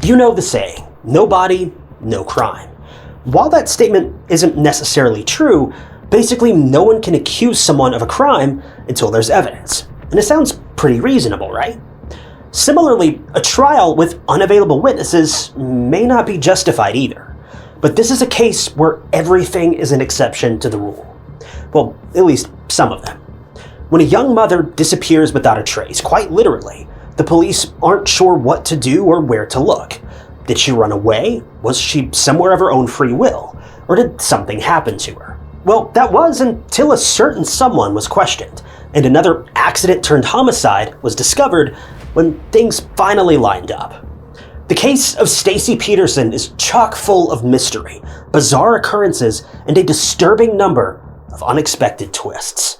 You know the saying, no body, no crime. While that statement isn't necessarily true, basically no one can accuse someone of a crime until there's evidence. And it sounds pretty reasonable, right? Similarly, a trial with unavailable witnesses may not be justified either. But this is a case where everything is an exception to the rule. Well, at least some of them. When a young mother disappears without a trace, quite literally, the police aren't sure what to do or where to look. Did she run away? Was she somewhere of her own free will? Or did something happen to her? Well, that was until a certain someone was questioned, and another accident-turned-homicide was discovered when things finally lined up. The case of Stacy Peterson is chock full of mystery, bizarre occurrences, and a disturbing number of unexpected twists.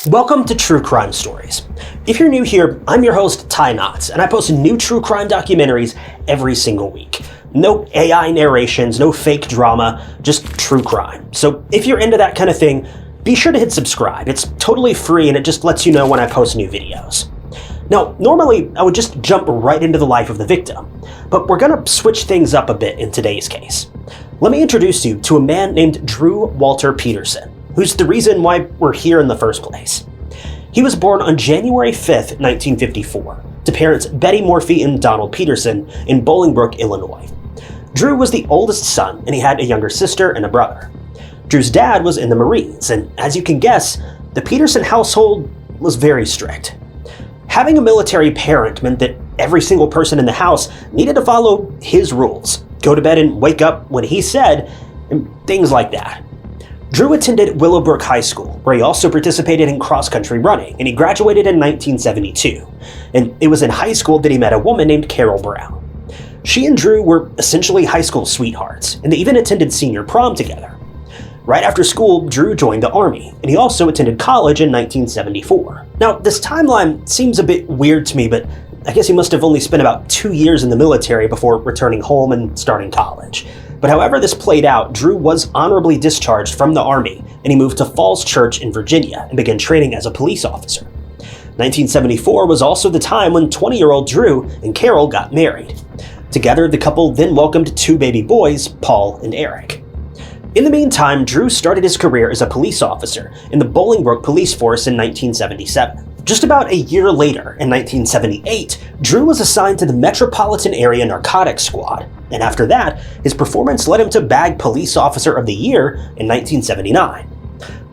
Welcome to True Crime Stories. If you're new here, I'm your host, Ty Knotts, and I post new true crime documentaries every single week. No AI narrations, no fake drama, just true crime. So if you're into that kind of thing, be sure to hit subscribe. It's totally free and it just lets you know when I post new videos. Now, normally I would just jump right into the life of the victim, but we're gonna switch things up a bit in today's case. Let me introduce you to a man named Drew Walter Peterson, who's the reason why we're here in the first place. He was born on January 5th, 1954, to parents Betty Morphy and Donald Peterson in Bolingbrook, Illinois. Drew was the oldest son, and he had a younger sister and a brother. Drew's dad was in the Marines, and as you can guess, the Peterson household was very strict. Having a military parent meant that every single person in the house needed to follow his rules, go to bed and wake up when he said, and things like that. Drew attended Willowbrook High School, where he also participated in cross-country running, and he graduated in 1972. And it was in high school that he met a woman named Carol Brown. She and Drew were essentially high school sweethearts, and they even attended senior prom together. Right after school, Drew joined the Army, and he also attended college in 1974. Now, this timeline seems a bit weird to me, but I guess he must have only spent about 2 years in the military before returning home and starting college. But however this played out, Drew was honorably discharged from the Army, and he moved to Falls Church in Virginia and began training as a police officer. 1974 was also the time when 20-year-old Drew and Carol got married. Together, the couple then welcomed 2 baby boys, Paul and Eric. In the meantime, Drew started his career as a police officer in the Bolingbrook Police Force in 1977. Just about a year later, in 1978, Drew was assigned to the Metropolitan Area Narcotics Squad, and after that, his performance led him to bag Police Officer of the Year in 1979.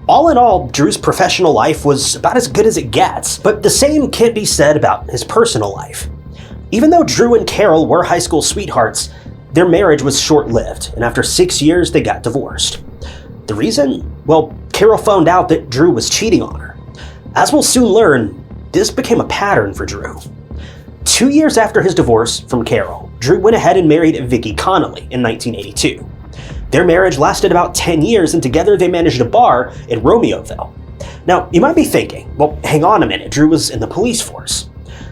All in all, Drew's professional life was about as good as it gets, but the same can't be said about his personal life. Even though Drew and Carol were high school sweethearts, their marriage was short-lived, and after 6 years, they got divorced. The reason? Well, Carol found out that Drew was cheating on her. As we'll soon learn, this became a pattern for Drew. 2 years after his divorce from Carol, Drew went ahead and married Vicki Connolly in 1982. Their marriage lasted about 10 years, and together they managed a bar in Romeoville. Now, you might be thinking, well, hang on a minute, Drew was in the police force.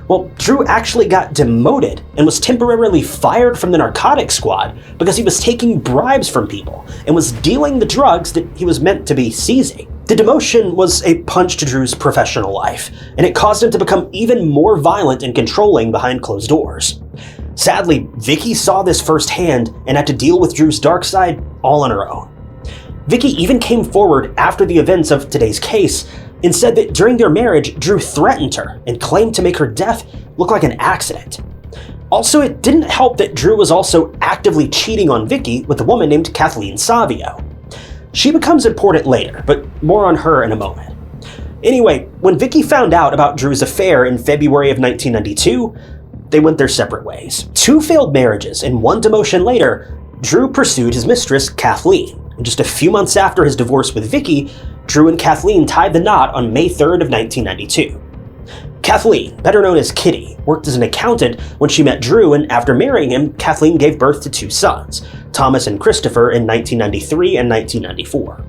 Well, Drew actually got demoted and was temporarily fired from the narcotics squad because he was taking bribes from people and was dealing the drugs that he was meant to be seizing. The demotion was a punch to Drew's professional life, and it caused him to become even more violent and controlling behind closed doors. Sadly, Vicki saw this firsthand and had to deal with Drew's dark side all on her own. Vicki even came forward after the events of today's case and said that during their marriage, Drew threatened her and claimed to make her death look like an accident. Also, it didn't help that Drew was also actively cheating on Vicki with a woman named Kathleen Savio. She becomes important later, but more on her in a moment. Anyway, when Vicki found out about Drew's affair in February of 1992, they went their separate ways. 2 failed marriages and 1 demotion later, Drew pursued his mistress, Kathleen. And just a few months after his divorce with Vicki, Drew and Kathleen tied the knot on May 3rd of 1992. Kathleen, better known as Kitty, worked as an accountant when she met Drew, and after marrying him, Kathleen gave birth to 2 sons, Thomas and Christopher, in 1993 and 1994.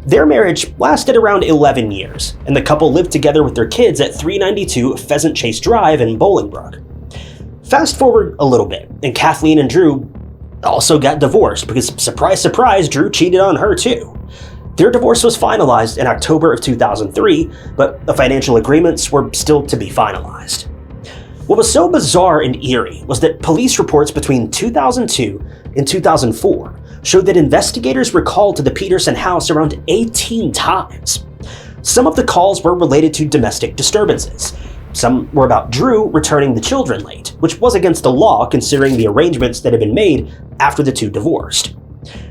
Their marriage lasted around 11 years, and the couple lived together with their kids at 392 Pheasant Chase Drive in Bolingbrook. Fast forward a little bit, and Kathleen and Drew also got divorced because, surprise, surprise, Drew cheated on her too. Their divorce was finalized in October of 2003, but the financial agreements were still to be finalized. What was so bizarre and eerie was that police reports between 2002 and 2004 showed that investigators were called to the Peterson house around 18 times. Some of the calls were related to domestic disturbances. Some were about Drew returning the children late, which was against the law considering the arrangements that had been made after the two divorced.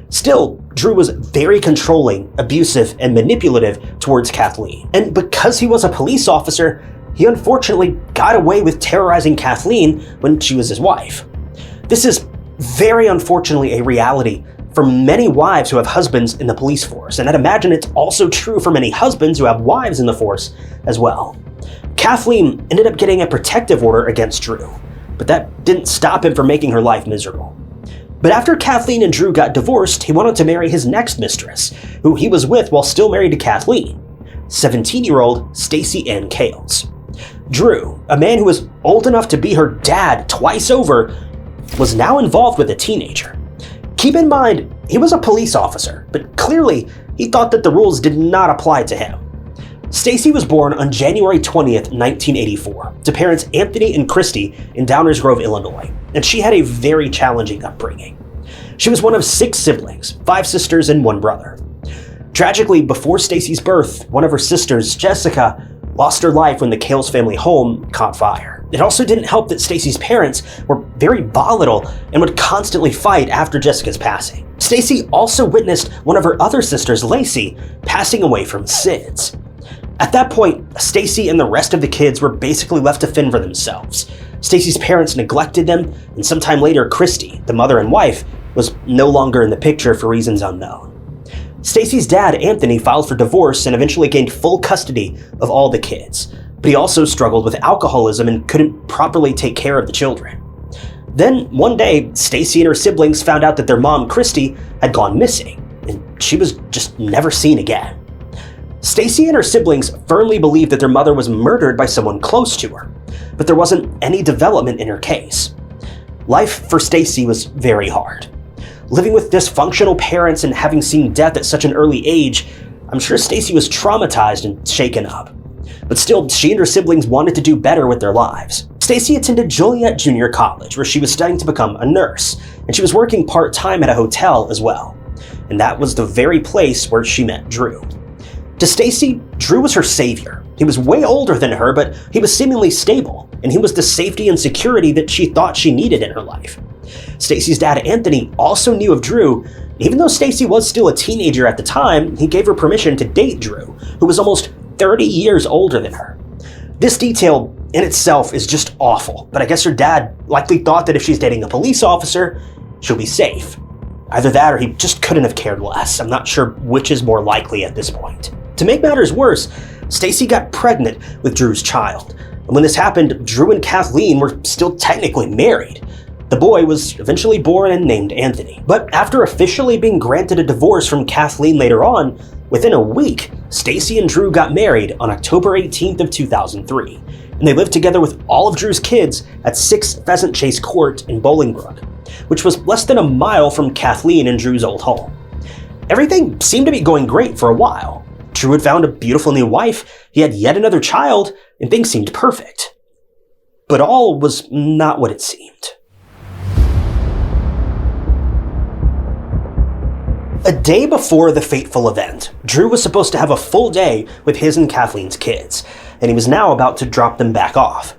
Still, Drew was very controlling, abusive, and manipulative towards Kathleen. And because he was a police officer, he unfortunately got away with terrorizing Kathleen when she was his wife. This is very unfortunately a reality for many wives who have husbands in the police force, and I'd imagine it's also true for many husbands who have wives in the force as well. Kathleen ended up getting a protective order against Drew, but that didn't stop him from making her life miserable. But after Kathleen and Drew got divorced, he wanted to marry his next mistress, who he was with while still married to Kathleen, 17-year-old Stacey Ann Kales. Drew, a man who was old enough to be her dad twice over, was now involved with a teenager. Keep in mind, he was a police officer, but clearly he thought that the rules did not apply to him. Stacey was born on January 20th, 1984, to parents Anthony and Christy in Downers Grove, Illinois, and she had a very challenging upbringing. She was one of 6 siblings, 5 sisters and 1 brother. Tragically, before Stacey's birth, one of her sisters, Jessica, lost her life when the Kales family home caught fire. It also didn't help that Stacey's parents were very volatile and would constantly fight after Jessica's passing. Stacey also witnessed one of her other sisters, Lacey, passing away from SIDS. At that point, Stacey and the rest of the kids were basically left to fend for themselves. Stacey's parents neglected them, and sometime later, Christy, the mother and wife, was no longer in the picture for reasons unknown. Stacey's dad, Anthony, filed for divorce and eventually gained full custody of all the kids, but he also struggled with alcoholism and couldn't properly take care of the children. Then, one day, Stacey and her siblings found out that their mom, Christy, had gone missing, and she was just never seen again. Stacey and her siblings firmly believed that their mother was murdered by someone close to her, but there wasn't any development in her case. Life for Stacey was very hard. Living with dysfunctional parents and having seen death at such an early age, I'm sure Stacey was traumatized and shaken up. But still, she and her siblings wanted to do better with their lives. Stacey attended Joliet Junior College, where she was studying to become a nurse, and she was working part-time at a hotel as well. And that was the very place where she met Drew. To Stacey, Drew was her savior. He was way older than her, but he was seemingly stable, and he was the safety and security that she thought she needed in her life. Stacey's dad, Anthony, also knew of Drew. Even though Stacey was still a teenager at the time, he gave her permission to date Drew, who was almost 30 years older than her. This detail in itself is just awful, but I guess her dad likely thought that if she's dating a police officer, she'll be safe. Either that or he just couldn't have cared less. I'm not sure which is more likely at this point. To make matters worse, Stacey got pregnant with Drew's child. And when this happened, Drew and Kathleen were still technically married. The boy was eventually born and named Anthony. But after officially being granted a divorce from Kathleen later on, within a week, Stacey and Drew got married on October 18th of 2003. And they lived together with all of Drew's kids at 6 Pheasant Chase Court in Bolingbrook, which was less than a mile from Kathleen and Drew's old home. Everything seemed to be going great for a while. Drew had found a beautiful new wife, he had yet another child, and things seemed perfect. But all was not what it seemed. A day before the fateful event, Drew was supposed to have a full day with his and Kathleen's kids, and he was now about to drop them back off.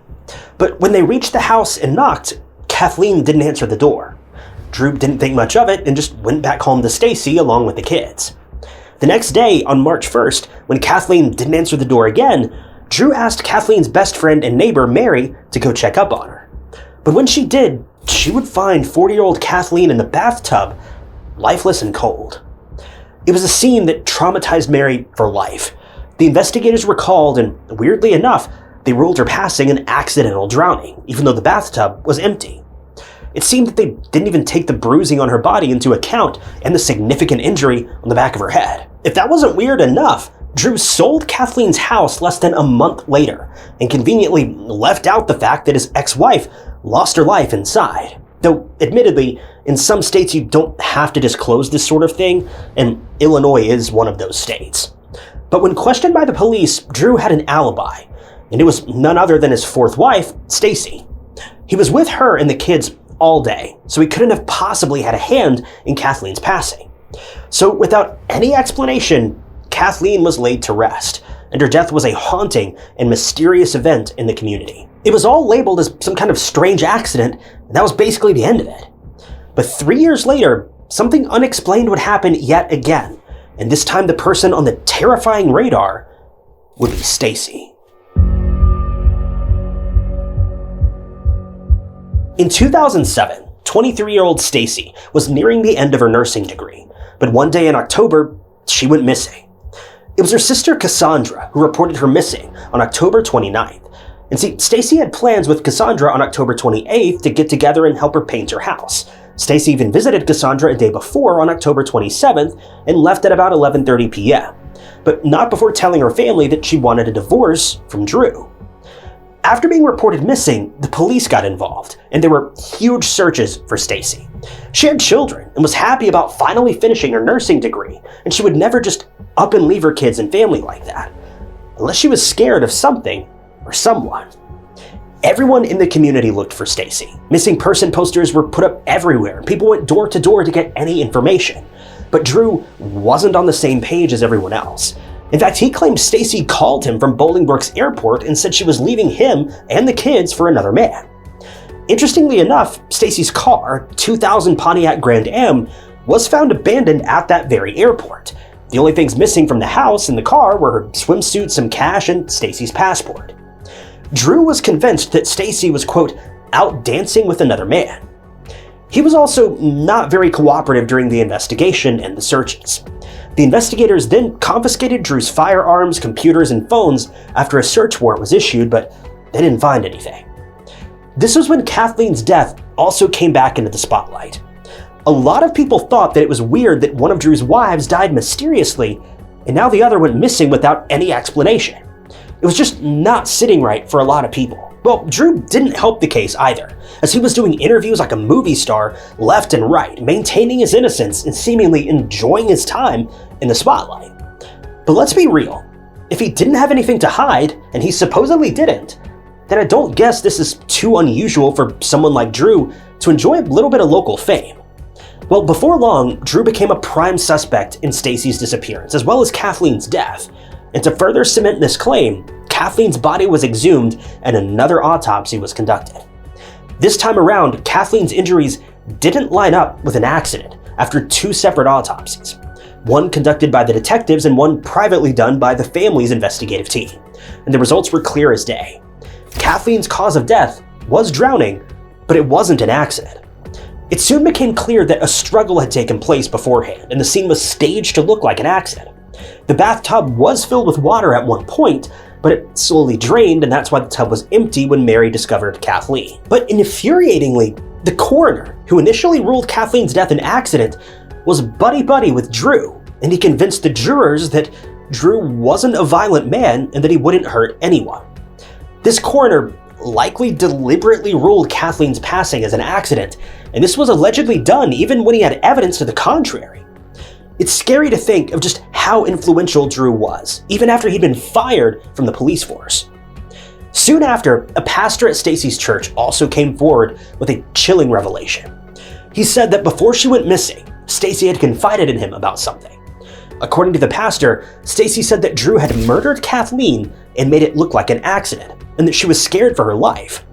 But when they reached the house and knocked, Kathleen didn't answer the door. Drew didn't think much of it and just went back home to Stacey along with the kids. The next day, on March 1st, when Kathleen didn't answer the door again, Drew asked Kathleen's best friend and neighbor, Mary, to go check up on her. But when she did, she would find 40-year-old Kathleen in the bathtub, lifeless and cold. It was a scene that traumatized Mary for life. The investigators were called, and weirdly enough, they ruled her passing an accidental drowning, even though the bathtub was empty. It seemed that they didn't even take the bruising on her body into account and the significant injury on the back of her head. If that wasn't weird enough, Drew sold Kathleen's house less than a month later and conveniently left out the fact that his ex-wife lost her life inside. Though, admittedly, In some states, you don't have to disclose this sort of thing, and Illinois is one of those states. But when questioned by the police, Drew had an alibi, and it was none other than his fourth wife, Stacy. He was with her and the kids all day, so he couldn't have possibly had a hand in Kathleen's passing. So without any explanation, Kathleen was laid to rest, and her death was a haunting and mysterious event in the community. It was all labeled as some kind of strange accident, and that was basically the end of it. But 3 years later, something unexplained would happen yet again, and this time the person on the terrifying radar would be Stacy. In 2007, 23-year-old Stacy was nearing the end of her nursing degree, but one day in October, she went missing. It was her sister Cassandra who reported her missing on October 29th. And see, Stacy had plans with Cassandra on October 28th to get together and help her paint her house. Stacy even visited Cassandra a day before on October 27th and left at about 11:30 p.m., but not before telling her family that she wanted a divorce from Drew. After being reported missing, the police got involved, and there were huge searches for Stacy. She had children and was happy about finally finishing her nursing degree, and she would never just up and leave her kids and family like that, unless she was scared of something or someone. Everyone in the community looked for Stacy. Missing person posters were put up everywhere, and people went door to door to get any information. But Drew wasn't on the same page as everyone else. In fact, he claimed Stacy called him from Bolingbrook's airport and said she was leaving him and the kids for another man. Interestingly enough, Stacy's car, 2000 Pontiac Grand Am, was found abandoned at that very airport. The only things missing from the house and the car were her swimsuit, some cash, and Stacy's passport. Drew was convinced that Stacy was, quote, out dancing with another man. He was also not very cooperative during the investigation and the searches. The investigators then confiscated Drew's firearms, computers, and phones after a search warrant was issued, but they didn't find anything. This was when Kathleen's death also came back into the spotlight. A lot of people thought that it was weird that one of Drew's wives died mysteriously, and now the other went missing without any explanation. It was just not sitting right for a lot of people. Well, Drew didn't help the case either, as he was doing interviews like a movie star left and right, maintaining his innocence and seemingly enjoying his time in the spotlight. But let's be real, if he didn't have anything to hide, and he supposedly didn't, then I don't guess this is too unusual for someone like Drew to enjoy a little bit of local fame. Well, before long, Drew became a prime suspect in Stacy's disappearance, as well as Kathleen's death. And to further cement this claim, Kathleen's body was exhumed and another autopsy was conducted. This time around, Kathleen's injuries didn't line up with an accident after two separate autopsies, one conducted by the detectives and one privately done by the family's investigative team. And the results were clear as day. Kathleen's cause of death was drowning, but it wasn't an accident. It soon became clear that a struggle had taken place beforehand, and the scene was staged to look like an accident. The bathtub was filled with water at one point, but it slowly drained, and that's why the tub was empty when Mary discovered Kathleen. But infuriatingly, the coroner, who initially ruled Kathleen's death an accident, was buddy-buddy with Drew, and he convinced the jurors that Drew wasn't a violent man and that he wouldn't hurt anyone. This coroner likely deliberately ruled Kathleen's passing as an accident, and this was allegedly done even when he had evidence to the contrary. It's scary to think of just how influential Drew was, even after he'd been fired from the police force. Soon after, a pastor at Stacy's church also came forward with a chilling revelation. He said that before she went missing, Stacy had confided in him about something. According to the pastor, Stacy said that Drew had murdered Kathleen and made it look like an accident, and that she was scared for her life.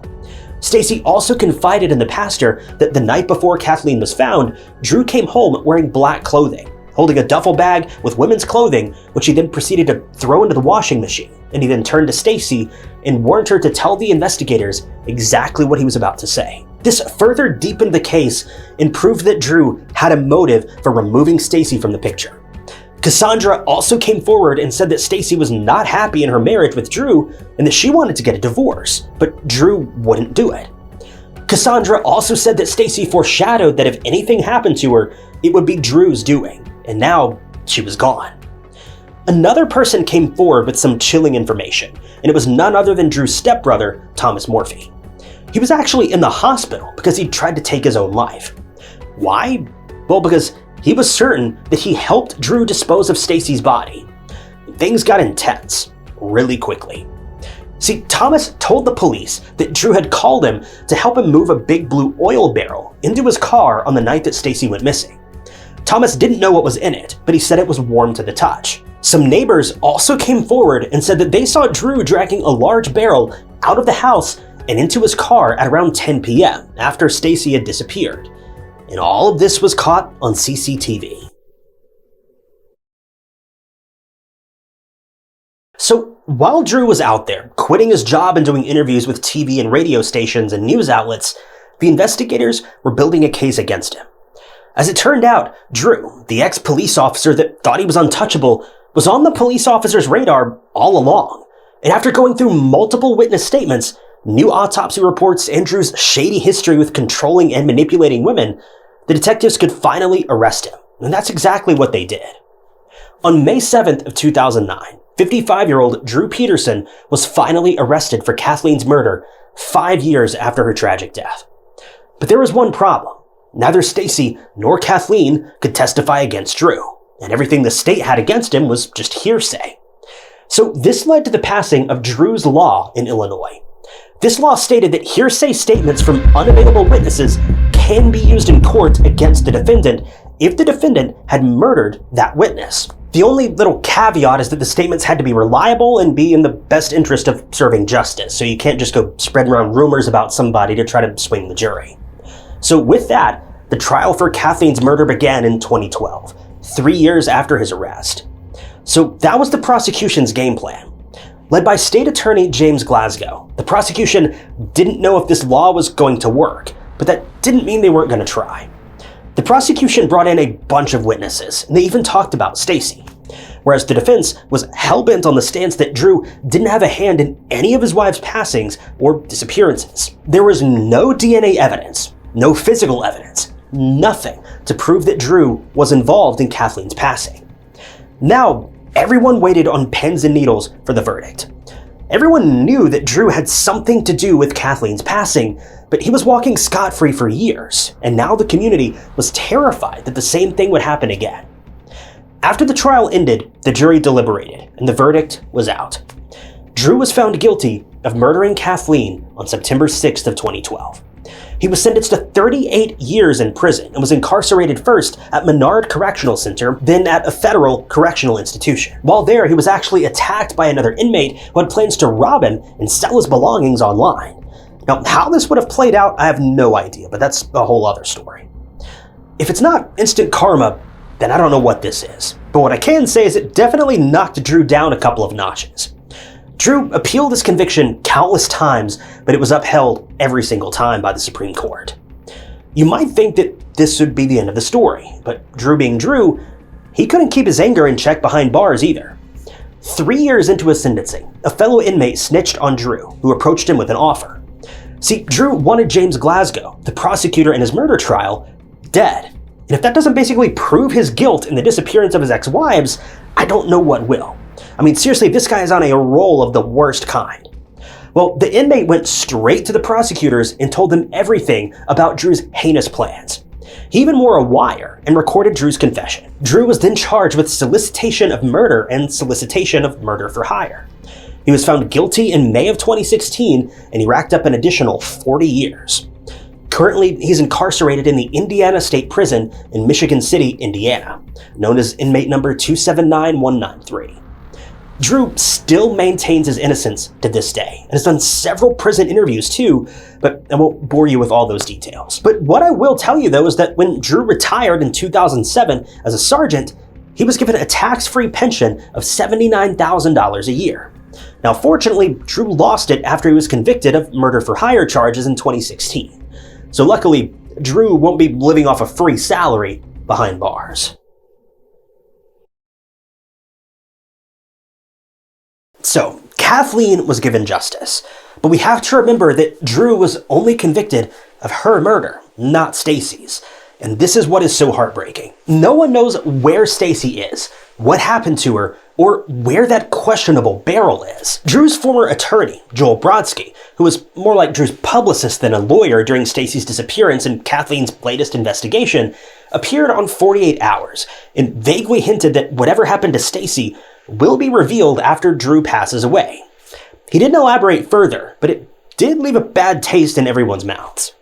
Stacy also confided in the pastor that the night before Kathleen was found, Drew came home wearing black clothing, holding a duffel bag with women's clothing, which he then proceeded to throw into the washing machine. And he then turned to Stacy and warned her to tell the investigators exactly what he was about to say. This further deepened the case and proved that Drew had a motive for removing Stacy from the picture. Cassandra also came forward and said that Stacy was not happy in her marriage with Drew and that she wanted to get a divorce, but Drew wouldn't do it. Cassandra also said that Stacy foreshadowed that if anything happened to her, it would be Drew's doing, and now she was gone. Another person came forward with some chilling information, and it was none other than Drew's stepbrother, Thomas Morphy. He was actually in the hospital because he tried to take his own life. Why? Well, because he was certain that he helped Drew dispose of Stacy's body. Things got intense really quickly. See, Thomas told the police that Drew had called him to help him move a big blue oil barrel into his car on the night that Stacy went missing. Thomas didn't know what was in it, but he said it was warm to the touch. Some neighbors also came forward and said that they saw Drew dragging a large barrel out of the house and into his car at around 10 p.m. after Stacy had disappeared. And all of this was caught on CCTV. So while Drew was out there, quitting his job and doing interviews with TV and radio stations and news outlets, the investigators were building a case against him. As it turned out, Drew, the ex-police officer that thought he was untouchable, was on the police officer's radar all along. And after going through multiple witness statements, new autopsy reports, and Drew's shady history with controlling and manipulating women, the detectives could finally arrest him. And that's exactly what they did. On May 7th of 2009, 55-year-old Drew Peterson was finally arrested for Kathleen's murder 5 years after her tragic death. But there was one problem. Neither Stacy nor Kathleen could testify against Drew, and everything the state had against him was just hearsay. So this led to the passing of Drew's Law in Illinois. This law stated that hearsay statements from unavailable witnesses can be used in court against the defendant if the defendant had murdered that witness. The only little caveat is that the statements had to be reliable and be in the best interest of serving justice, so you can't just go spreading around rumors about somebody to try to swing the jury. So with that, the trial for Kathleen's murder began in 2012, 3 years after his arrest. So that was the prosecution's game plan. Led by State Attorney James Glasgow, the prosecution didn't know if this law was going to work, but that didn't mean they weren't going to try. The prosecution brought in a bunch of witnesses, and they even talked about Stacy, whereas the defense was hell-bent on the stance that Drew didn't have a hand in any of his wife's passings or disappearances. There was no DNA evidence, no physical evidence, nothing to prove that Drew was involved in Kathleen's passing. Now, everyone waited on pins and needles for the verdict. Everyone knew that Drew had something to do with Kathleen's passing, but he was walking scot-free for years, and now the community was terrified that the same thing would happen again. After the trial ended, the jury deliberated, and the verdict was out. Drew was found guilty of murdering Kathleen on September 6th of 2012. He was sentenced to 38 years in prison and was incarcerated first at Menard Correctional Center, then at a federal correctional institution. While there, he was actually attacked by another inmate who had plans to rob him and sell his belongings online. Now, how this would have played out, I have no idea, but that's a whole other story. If it's not instant karma, then I don't know what this is. But what I can say is it definitely knocked Drew down a couple of notches. Drew appealed his conviction countless times, but it was upheld every single time by the Supreme Court. You might think that this would be the end of the story, but Drew being Drew, he couldn't keep his anger in check behind bars either. 3 years into his sentencing, a fellow inmate snitched on Drew, who approached him with an offer. See, Drew wanted James Glasgow, the prosecutor in his murder trial, dead. And if that doesn't basically prove his guilt in the disappearance of his ex-wives, I don't know what will. I mean, seriously, this guy is on a roll of the worst kind. Well, the inmate went straight to the prosecutors and told them everything about Drew's heinous plans. He even wore a wire and recorded Drew's confession. Drew was then charged with solicitation of murder and solicitation of murder for hire. He was found guilty in May of 2016, and he racked up an additional 40 years. Currently, he's incarcerated in the Indiana State Prison in Michigan City, Indiana, known as inmate number 279193. Drew still maintains his innocence to this day, and has done several prison interviews too, but I won't bore you with all those details. But what I will tell you though is that when Drew retired in 2007 as a sergeant, he was given a tax-free pension of $79,000 a year. Now fortunately, Drew lost it after he was convicted of murder for hire charges in 2016. So luckily, Drew won't be living off a free salary behind bars. So, Kathleen was given justice, but we have to remember that Drew was only convicted of her murder, not Stacy's. And this is what is so heartbreaking. No one knows where Stacy is, what happened to her, or where that questionable barrel is. Drew's former attorney, Joel Brodsky, who was more like Drew's publicist than a lawyer during Stacy's disappearance and Kathleen's latest investigation, appeared on 48 Hours and vaguely hinted that whatever happened to Stacy will be revealed after Drew passes away. He didn't elaborate further, but it did leave a bad taste in everyone's mouths.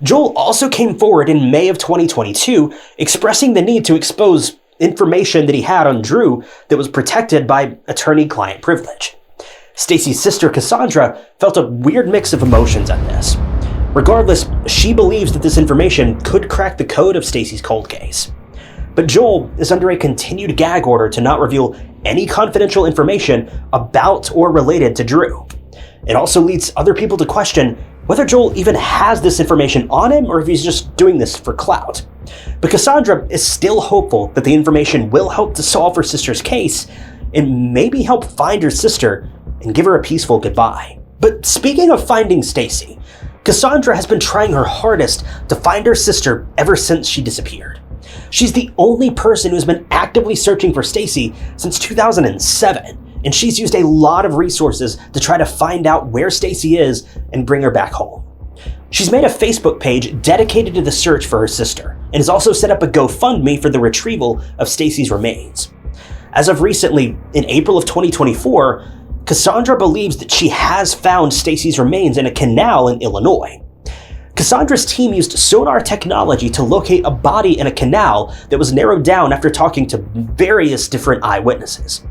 Joel also came forward in May of 2022, expressing the need to expose information that he had on Drew that was protected by attorney-client privilege. Stacy's sister Cassandra felt a weird mix of emotions at this. Regardless, she believes that this information could crack the code of Stacy's cold case. But Joel is under a continued gag order to not reveal any confidential information about or related to Drew. It also leads other people to question whether Joel even has this information on him or if he's just doing this for clout. But Cassandra is still hopeful that the information will help to solve her sister's case and maybe help find her sister and give her a peaceful goodbye. But speaking of finding Stacy, Cassandra has been trying her hardest to find her sister ever since she disappeared. She's the only person who's been actively searching for Stacy since 2007, and she's used a lot of resources to try to find out where Stacy is and bring her back home. She's made a Facebook page dedicated to the search for her sister, and has also set up a GoFundMe for the retrieval of Stacy's remains. As of recently, in April of 2024, Cassandra believes that she has found Stacy's remains in a canal in Illinois. Cassandra's team used sonar technology to locate a body in a canal that was narrowed down after talking to various different eyewitnesses.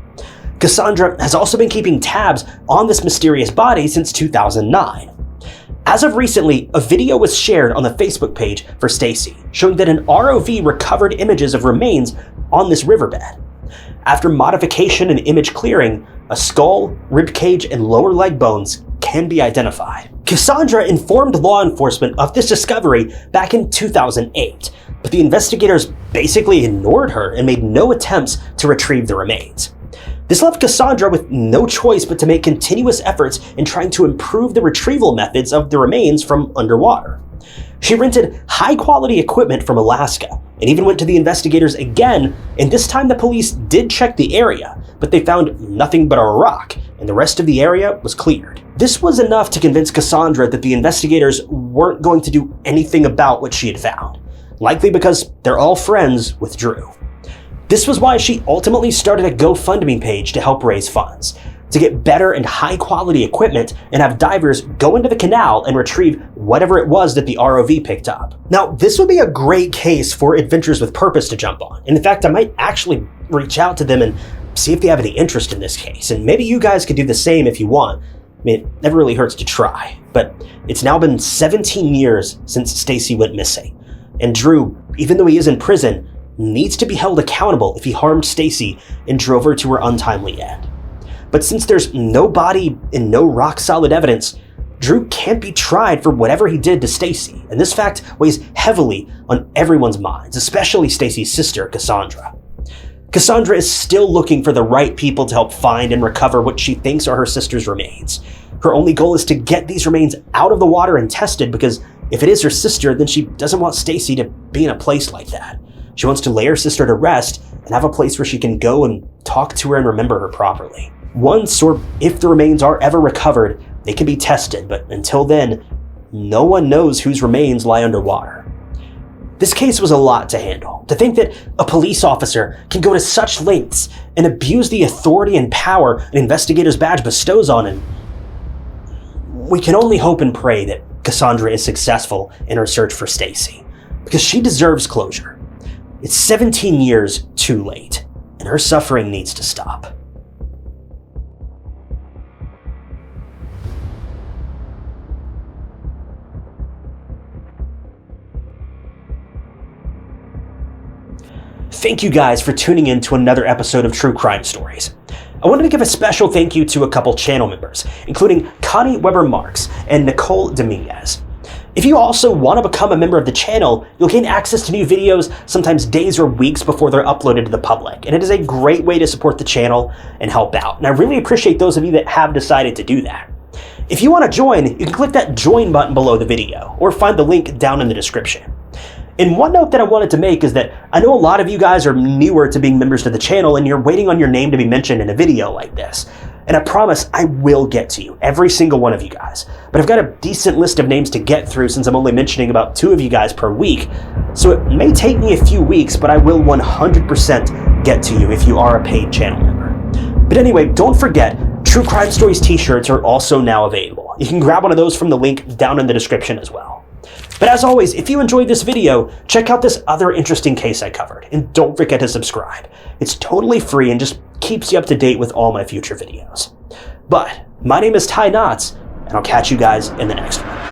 Cassandra has also been keeping tabs on this mysterious body since 2009. As of recently, a video was shared on the Facebook page for Stacy, showing that an ROV recovered images of remains on this riverbed. After modification and image clearing, a skull, ribcage, and lower leg bones can be identified. Cassandra informed law enforcement of this discovery back in 2008, but the investigators basically ignored her and made no attempts to retrieve the remains. This left Cassandra with no choice but to make continuous efforts in trying to improve the retrieval methods of the remains from underwater. She rented high-quality equipment from Alaska and even went to the investigators again, and this time the police did check the area, but they found nothing but a rock, and the rest of the area was cleared. This was enough to convince Cassandra that the investigators weren't going to do anything about what she had found, likely because they're all friends with Drew. This was why she ultimately started a GoFundMe page to help raise funds, to get better and high-quality equipment and have divers go into the canal and retrieve whatever it was that the ROV picked up. Now, this would be a great case for Adventures with Purpose to jump on. And in fact, I might actually reach out to them and see if they have any interest in this case. And maybe you guys could do the same if you want. I mean, it never really hurts to try. But it's now been 17 years since Stacy went missing. And Drew, even though he is in prison, needs to be held accountable if he harmed Stacy and drove her to her untimely end. But since there's no body and no rock-solid evidence, Drew can't be tried for whatever he did to Stacy, and this fact weighs heavily on everyone's minds, especially Stacy's sister, Cassandra. Cassandra is still looking for the right people to help find and recover what she thinks are her sister's remains. Her only goal is to get these remains out of the water and tested, because if it is her sister, then she doesn't want Stacy to be in a place like that. She wants to lay her sister to rest and have a place where she can go and talk to her and remember her properly. Once, or if the remains are ever recovered, they can be tested, but until then, no one knows whose remains lie underwater. This case was a lot to handle. To think that a police officer can go to such lengths and abuse the authority and power an investigator's badge bestows on him. We can only hope and pray that Cassandra is successful in her search for Stacy, because she deserves closure. It's 17 years too late, and her suffering needs to stop. Thank you guys for tuning in to another episode of True Crime Stories. I wanted to give a special thank you to a couple channel members, including Connie Weber-Marks and Nicole Dominguez. If you also want to become a member of the channel, you'll gain access to new videos sometimes days or weeks before they're uploaded to the public, and it is a great way to support the channel and help out, and I really appreciate those of you that have decided to do that. If you want to join, you can click that join button below the video, or find the link down in the description. And one note that I wanted to make is that I know a lot of you guys are newer to being members to the channel and you're waiting on your name to be mentioned in a video like this. And I promise I will get to you, every single one of you guys. But I've got a decent list of names to get through since I'm only mentioning about 2 of you guys per week. So it may take me a few weeks, but I will 100% get to you if you are a paid channel member. But anyway, don't forget, True Crime Stories t-shirts are also now available. You can grab one of those from the link down in the description as well. But as always, if you enjoyed this video, check out this other interesting case I covered, and don't forget to subscribe. It's totally free and just keeps you up to date with all my future videos. But my name is Ty Knotts, and I'll catch you guys in the next one.